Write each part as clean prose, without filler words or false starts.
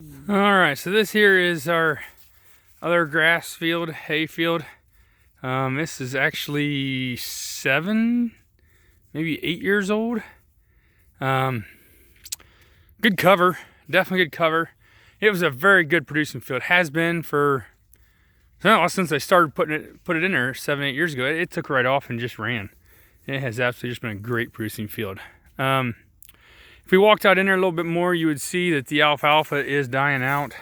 All right, so this here is our other grass field, hay field. This is actually 7, maybe 8 years old. Good cover, definitely good cover. It was a very good producing field. Has been for since I started put it in there 7, 8 years ago. It took right off and just ran. It has absolutely just been a great producing field. If we walked out in there a little bit more, you would see that the alfalfa is dying out.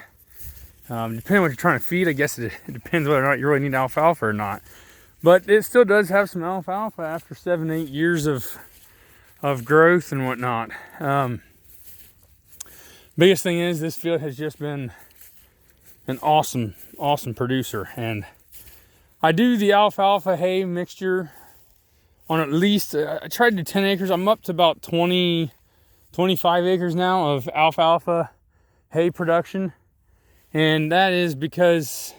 Depending on what you're trying to feed, I guess it depends whether or not you really need alfalfa or not. But it still does have some alfalfa after 7, 8 years of growth and whatnot. Biggest thing is this field has just been an awesome producer, and I do the alfalfa hay mixture on at least, I tried to do 10 acres. I'm up to about 20, 25 acres now of alfalfa hay production. And that is because,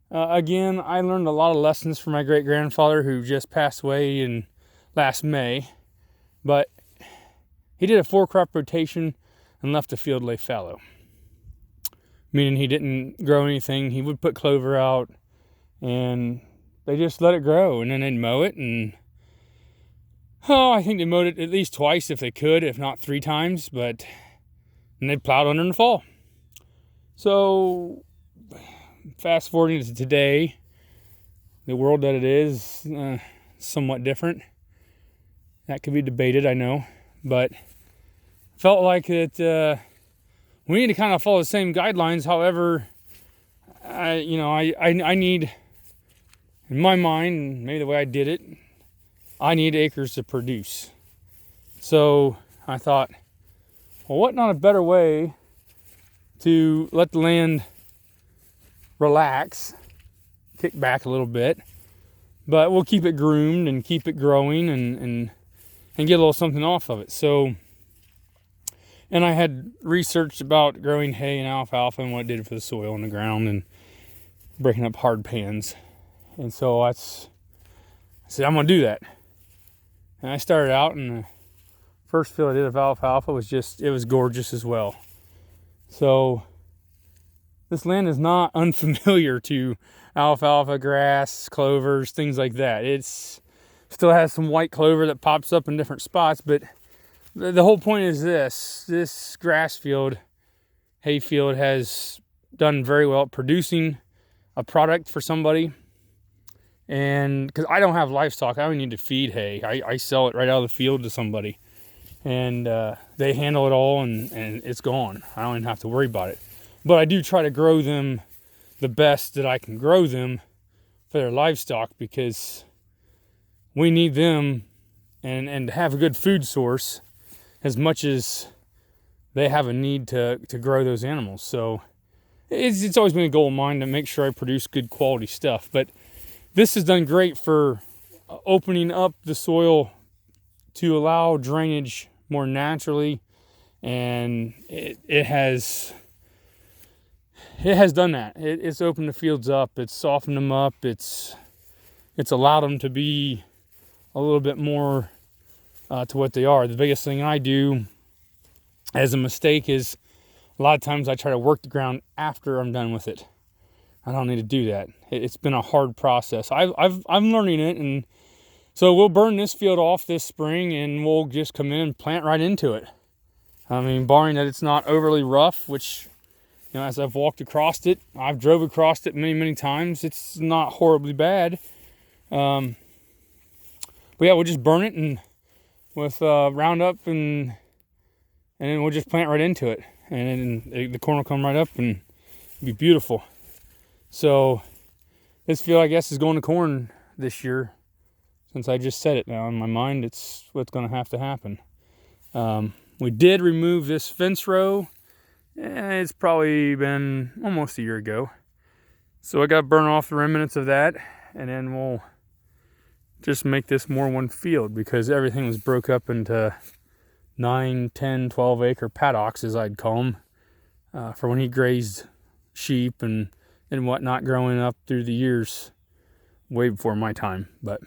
again, I learned a lot of lessons from my great-grandfather who just passed away in last May. But he did a 4-crop rotation and left the field lay fallow. Meaning he didn't grow anything. He would put clover out and they just let it grow. And then they'd mow it, and I think they mowed it at least twice if they could, if not 3 times. But and they plowed under in the fall. So, fast forwarding to today, the world that it is somewhat different. That could be debated, I know, but felt like it. We need to kind of follow the same guidelines. However, I need, in my mind, maybe the way I did it, I need acres to produce. So I thought, well, what not a better way to let the land relax, kick back a little bit, but we'll keep it groomed and keep it growing and get a little something off of it. So, and I had researched about growing hay and alfalfa and what it did for the soil and the ground and breaking up hard pans. And so I said, I'm gonna do that. And I started out, and the first field I did of alfalfa was it was gorgeous as well. So this land is not unfamiliar to alfalfa, grass, clovers, things like that. It's still has some white clover that pops up in different spots, but the whole point is this grass field, hay field, has done very well at producing a product for somebody. And because I don't have livestock, I don't need to feed hay. I sell it right out of the field to somebody. And they handle it all, and it's gone. I don't even have to worry about it. But I do try to grow them the best that I can grow them for their livestock, because we need them and to have a good food source as much as they have a need to grow those animals. So it's always been a goal of mine to make sure I produce good quality stuff. But this has done great for opening up the soil to allow drainage more naturally, and it has done that. It's opened the fields up, it's softened them up, it's allowed them to be a little bit more to what they are. The biggest thing I do as a mistake is a lot of times I try to work the ground after I'm done with it. I don't need to do that. It's been a hard process. I'm learning it, and so we'll burn this field off this spring, and we'll just come in and plant right into it. I mean, barring that it's not overly rough, which, as I've walked across it, I've drove across it many, many times. It's not horribly bad. But yeah, we'll just burn it and with Roundup, and then we'll just plant right into it. And then the corn will come right up and it'll be beautiful. So this field, I guess, is going to corn this year. Since I just said it now in my mind, it's what's going to have to happen. We did remove this fence row. It's probably been almost a year ago. So I got to burn off the remnants of that, and then we'll just make this more one field, because everything was broke up into 9, 10, 12 acre paddocks, as I'd call them, for when he grazed sheep and whatnot growing up through the years, way before my time. But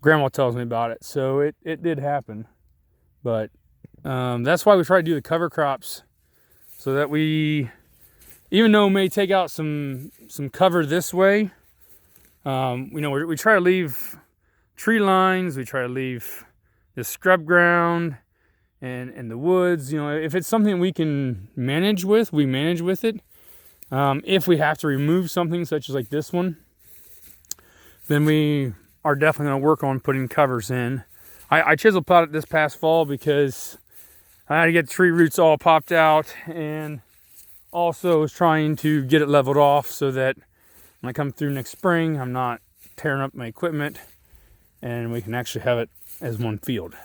Grandma tells me about it, so it did happen. But that's why we try to do the cover crops so that we, even though we may take out some cover this way, we try to leave tree lines, we try to leave the scrub ground and the woods. If it's something we can manage with, we manage with it. If we have to remove something such as like this one, then we are definitely going to work on putting covers in. I chisel plowed it this past fall because I had to get the tree roots all popped out, and also was trying to get it leveled off so that when I come through next spring, I'm not tearing up my equipment and we can actually have it as one field.